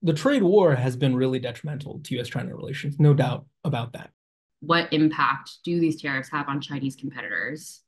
the trade war has been really detrimental to U.S. China relations, no doubt about that. What impact do these tariffs have on Chinese competitors?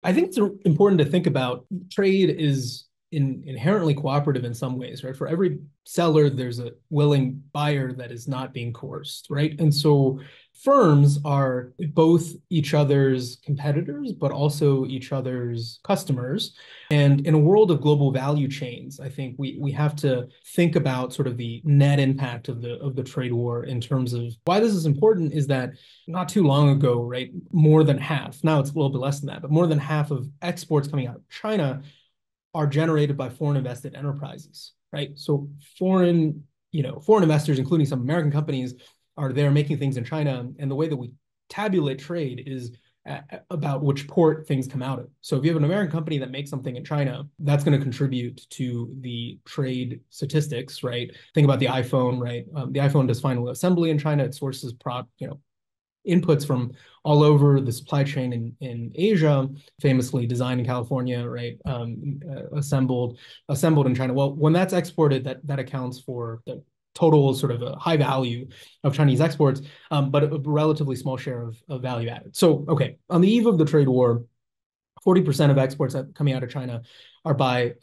I think it's important to think about trade is inherently cooperative in some ways, right? For every seller, there's a willing buyer that is not being coerced, right? And so firms are both each other's competitors, but also each other's customers. And in a world of global value chains, I think we have to think about sort of the net impact of the trade war in terms of why this is important is that not too long ago, right, more than half, now it's a little bit less than that, but more than half of exports coming out of China are generated by foreign invested enterprises, right? So foreign investors, including some American companies, are there making things in China. And the way that we tabulate trade is about which port things come out of. So if you have an American company that makes something in China, that's going to contribute to the trade statistics, right? Think about the iPhone, right? The iPhone does final assembly in China. It sources inputs from all over the supply chain in Asia, famously designed in California, right? Assembled in China. Well, when that's exported, that accounts for the total sort of a high value of Chinese exports, but a relatively small share of value added. So, okay, on the eve of the trade war, 40% of exports coming out of China are by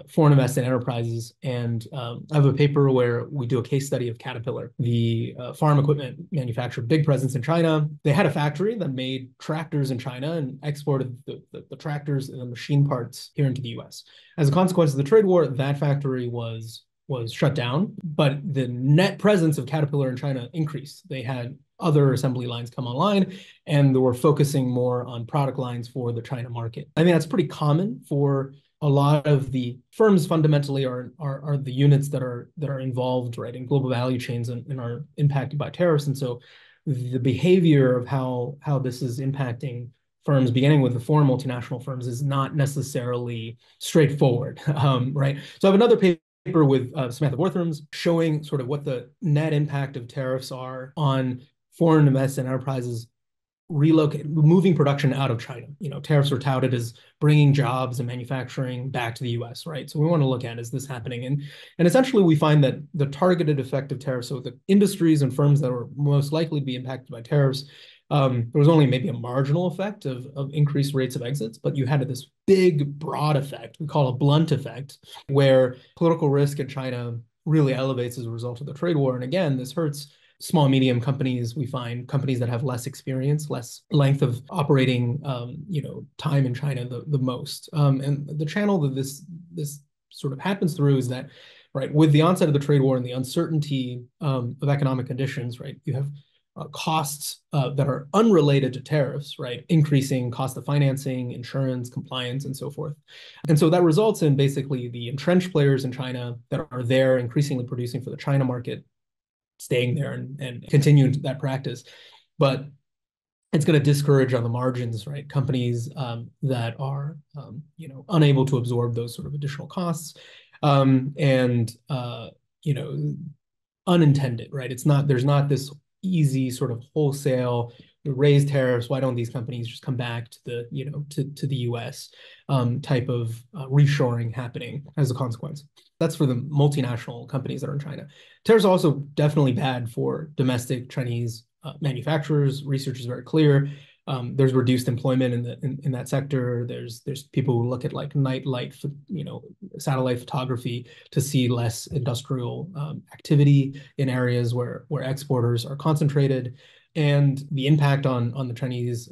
foreign invested enterprises. And I have a paper where we do a case study of Caterpillar, the farm equipment manufacturer, big presence in China. They had a factory that made tractors in China and exported the tractors and the machine parts here into the US. As a consequence of the trade war, that factory was shut down, but the net presence of Caterpillar in China increased. They had other assembly lines come online, and they were focusing more on product lines for the China market. I think that's pretty common for a lot of the firms. Fundamentally are the units that are involved, right, in global value chains and are impacted by tariffs. And so the behavior of how this is impacting firms, beginning with the foreign multinational firms, is not necessarily straightforward, right? So I have another paper with Samantha Worthrams showing sort of what the net impact of tariffs are on foreign invested enterprises moving production out of China. Tariffs are touted as bringing jobs and manufacturing back to the U.S., right? So we want to look at, is this happening? And essentially we find that the targeted effect of tariffs, so the industries and firms that were most likely to be impacted by tariffs, there was only maybe a marginal effect of increased rates of exits, but you had this big, broad effect, we call a blunt effect, where political risk in China really elevates as a result of the trade war. And again, this hurts small, medium companies. We find companies that have less experience, less length of operating, time in China the most. And the channel that this sort of happens through is that, right, with the onset of the trade war and the uncertainty of economic conditions, right, you have costs that are unrelated to tariffs, right? Increasing cost of financing, insurance, compliance, and so forth. And so that results in basically the entrenched players in China that are there increasingly producing for the China market staying there and continuing that practice. But it's going to discourage on the margins, right? Companies that are, unable to absorb those sort of additional costs and unintended, right? There's not this easy sort of wholesale raise tariffs. Why don't these companies just come back to the U.S. Type of reshoring happening as a consequence? That's for the multinational companies that are in China. Tariffs are also definitely bad for domestic Chinese manufacturers. Research is very clear. There's reduced employment in that sector. There's people who look at like nightlight, satellite photography to see less industrial activity in areas where exporters are concentrated. And the impact on the Chinese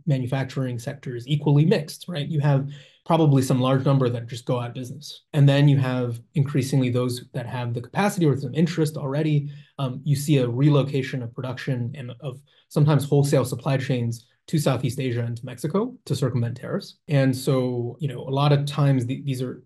manufacturing sector is equally mixed, right? You have probably some large number that just go out of business. And then you have increasingly those that have the capacity or some interest already. You see a relocation of production and of sometimes wholesale supply chains to Southeast Asia and to Mexico to circumvent tariffs. And so, a lot of times these are,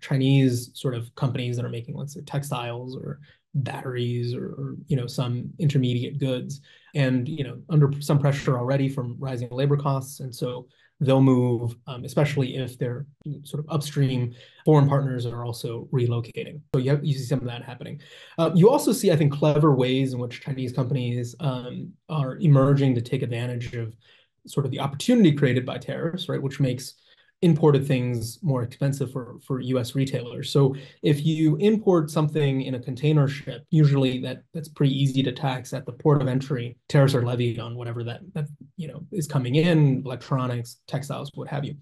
Chinese sort of companies that are making, let's say, textiles or batteries or some intermediate goods and, under some pressure already from rising labor costs. And so they'll move, especially if their sort of upstream foreign partners are also relocating. So you see some of that happening. You also see, I think, clever ways in which Chinese companies are emerging to take advantage of sort of the opportunity created by tariffs, right? Which makes imported things more expensive for US retailers. So if you import something in a container ship, usually that's pretty easy to tax at the port of entry. Tariffs are levied on whatever that is coming in, electronics, textiles, what have you.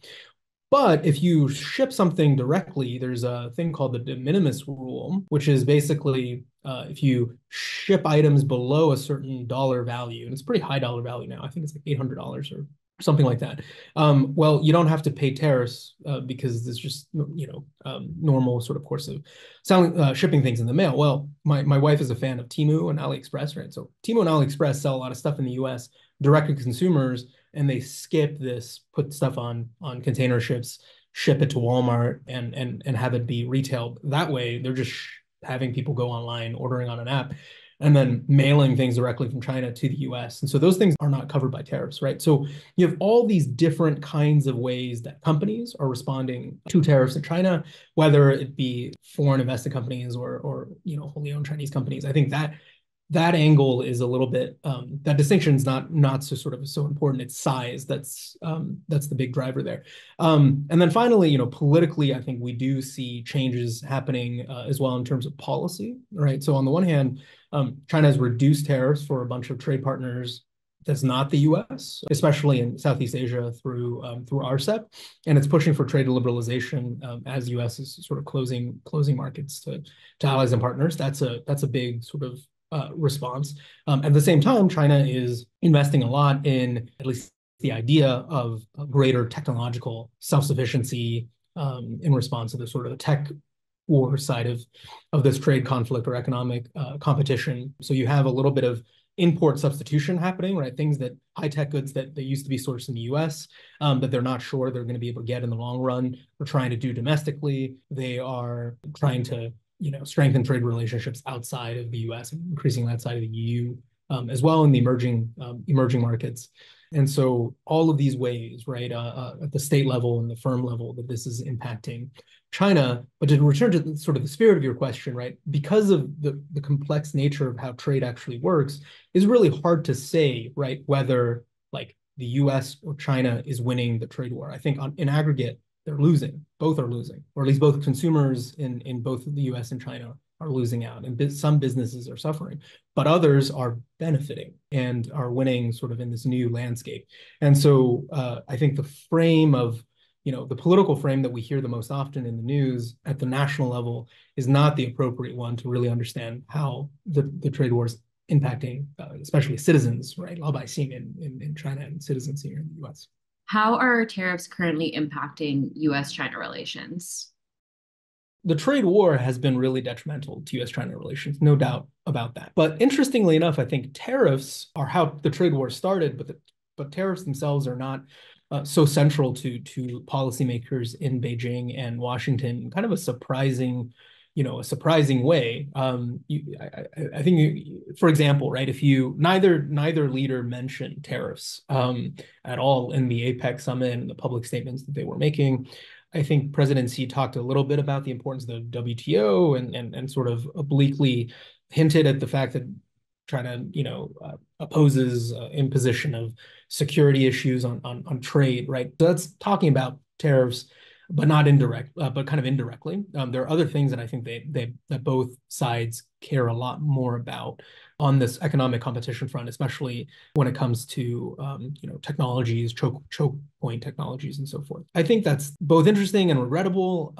But if you ship something directly, there's a thing called the de minimis rule, which is basically if you ship items below a certain dollar value, and it's a pretty high dollar value now, I think it's like $800 or something like that. Well, you don't have to pay tariffs because it's just normal sort of course of selling shipping things in the mail. Well, my wife is a fan of Temu and AliExpress, right? So Temu and AliExpress sell a lot of stuff in the U.S. direct to consumers, and they skip this, put stuff on container ships, ship it to Walmart, and have it be retailed that way. They're just having people go online, ordering on an app, and then mailing things directly from China to the US. And so those things are not covered by tariffs, right? So you have all these different kinds of ways that companies are responding to tariffs in China, whether it be foreign invested companies or wholly owned Chinese companies. I think that angle is a little bit that distinction is not so important. It's size that's the big driver there. And then finally, politically, I think we do see changes happening as well in terms of policy, right? So on the one hand, China has reduced tariffs for a bunch of trade partners that's not the U.S., especially in Southeast Asia through RCEP, and it's pushing for trade liberalization as U.S. is sort of closing markets to allies and partners. That's a big sort of response. At the same time, China is investing a lot in at least the idea of greater technological self-sufficiency in response to the sort of the tech war side of this trade conflict or economic competition. So you have a little bit of import substitution happening, right? Things that high-tech goods that they used to be sourced in the US that they're not sure they're going to be able to get in the long run. They're trying to do domestically. They are trying to strengthen trade relationships outside of the U.S. and increasing that side of the EU as well in the emerging markets. And so all of these ways, right, at the state level and the firm level, that this is impacting China. But to return to sort of the spirit of your question, right, because of the complex nature of how trade actually works, it's really hard to say, right, whether like the U.S. or China is winning the trade war. I think in aggregate, they're losing. Both are losing, or at least both consumers in both the U.S. and China are losing out, and some businesses are suffering, but others are benefiting and are winning sort of in this new landscape. And so I think the frame of, the political frame that we hear the most often in the news at the national level is not the appropriate one to really understand how the trade war is impacting, especially citizens, right, law-abiding in China and citizens here in the U.S. How are tariffs currently impacting U.S. China relations? The trade war has been really detrimental to U.S. China relations, no doubt about that. But interestingly enough, I think tariffs are how the trade war started, but tariffs themselves are not so central to policymakers in Beijing and Washington. Kind of a surprising way. I think, for example, right, if neither leader mentioned tariffs at all in the APEC summit and the public statements that they were making. I think President Xi talked a little bit about the importance of the WTO and sort of obliquely hinted at the fact that China, opposes imposition of security issues on trade, right? So that's talking about tariffs, but not but kind of indirectly. There are other things that I think that both sides care a lot more about on this economic competition front, especially when it comes to technologies, choke point technologies, and so forth. I think that's both interesting and regrettable.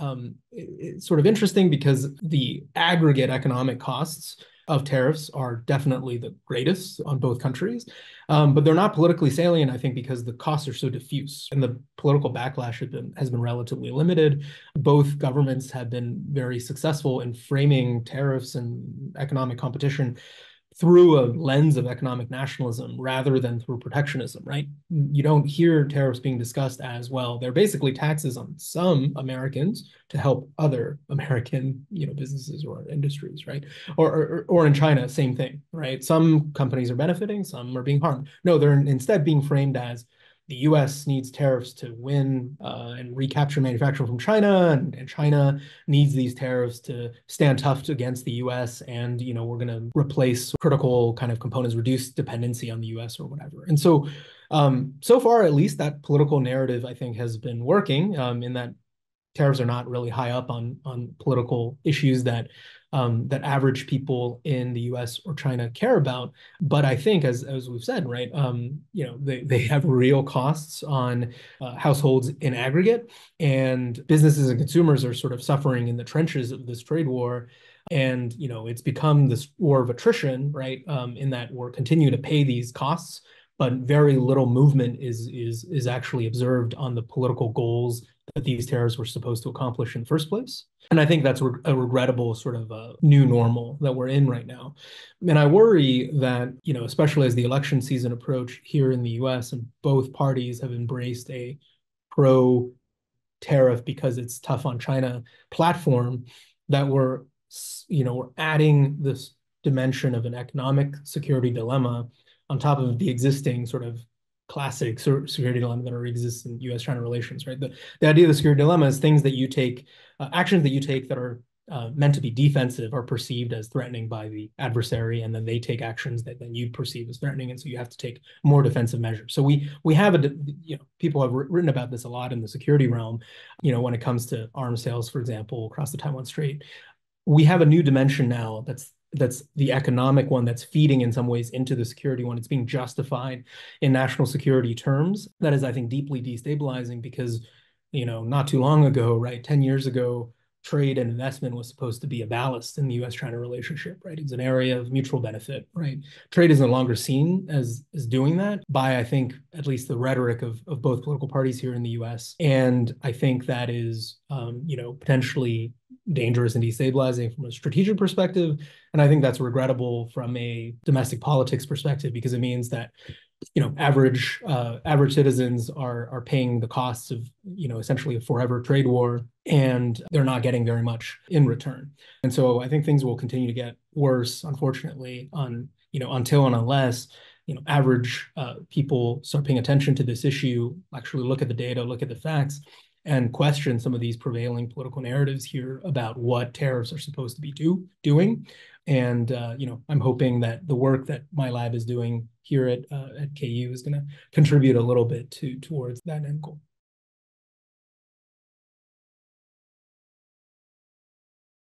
It's sort of interesting because the aggregate economic costs of tariffs are definitely the greatest on both countries, but they're not politically salient, I think, because the costs are so diffuse and the political backlash has been relatively limited. Both governments have been very successful in framing tariffs and economic competition through a lens of economic nationalism rather than through protectionism, right? You don't hear tariffs being discussed as well. They're basically taxes on some Americans to help other American, businesses or industries, right? Or in China, same thing, right? Some companies are benefiting, some are being harmed. No, they're instead being framed as the U.S. needs tariffs to win and recapture manufacturing from China, and China needs these tariffs to stand tough against the U.S. And we're going to replace critical kind of components, reduce dependency on the U.S. or whatever. And so So far, at least, that political narrative, I think, has been working, in that tariffs are not really high up on political issues that average people in the U.S. or China care about. But I think, as we've said, right, they have real costs on households in aggregate, and businesses and consumers are sort of suffering in the trenches of this trade war. And it's become this war of attrition, right? In that we're continuing to pay these costs, but very little movement is actually observed on the political goals that these tariffs were supposed to accomplish in the first place. And I think that's a regrettable sort of new normal that we're in right now. And I worry that, especially as the election season approach here in the US, and both parties have embraced a pro tariff because it's tough on China platform, that we're adding this dimension of an economic security dilemma on top of the existing sort of classic security dilemma that already exists in U.S. China relations, right? The idea of the security dilemma is things that you take, actions that you take that are meant to be defensive are perceived as threatening by the adversary, and then they take actions that then you perceive as threatening, and so you have to take more defensive measures. So we have people have written about this a lot in the security realm, when it comes to arms sales, for example, across the Taiwan Strait. We have a new dimension now that's the economic one that's feeding in some ways into the security one. It's being justified in national security terms. That is, I think, deeply destabilizing because, not too long ago, right, 10 years ago, trade and investment was supposed to be a ballast in the U.S. China relationship, right? It's an area of mutual benefit, right? Trade is no longer seen as doing that by, I think, at least the rhetoric of both political parties here in the U.S. And I think that is, potentially dangerous and destabilizing from a strategic perspective. And I think that's regrettable from a domestic politics perspective, because it means that average citizens are paying the costs of essentially a forever trade war, and they're not getting very much in return. And so I think things will continue to get worse, unfortunately, until and unless average people start paying attention to this issue, actually look at the data, look at the facts, and question some of these prevailing political narratives here about what tariffs are supposed to be doing. And I'm hoping that the work that my lab is doing here at KU is going to contribute a little bit towards that end goal.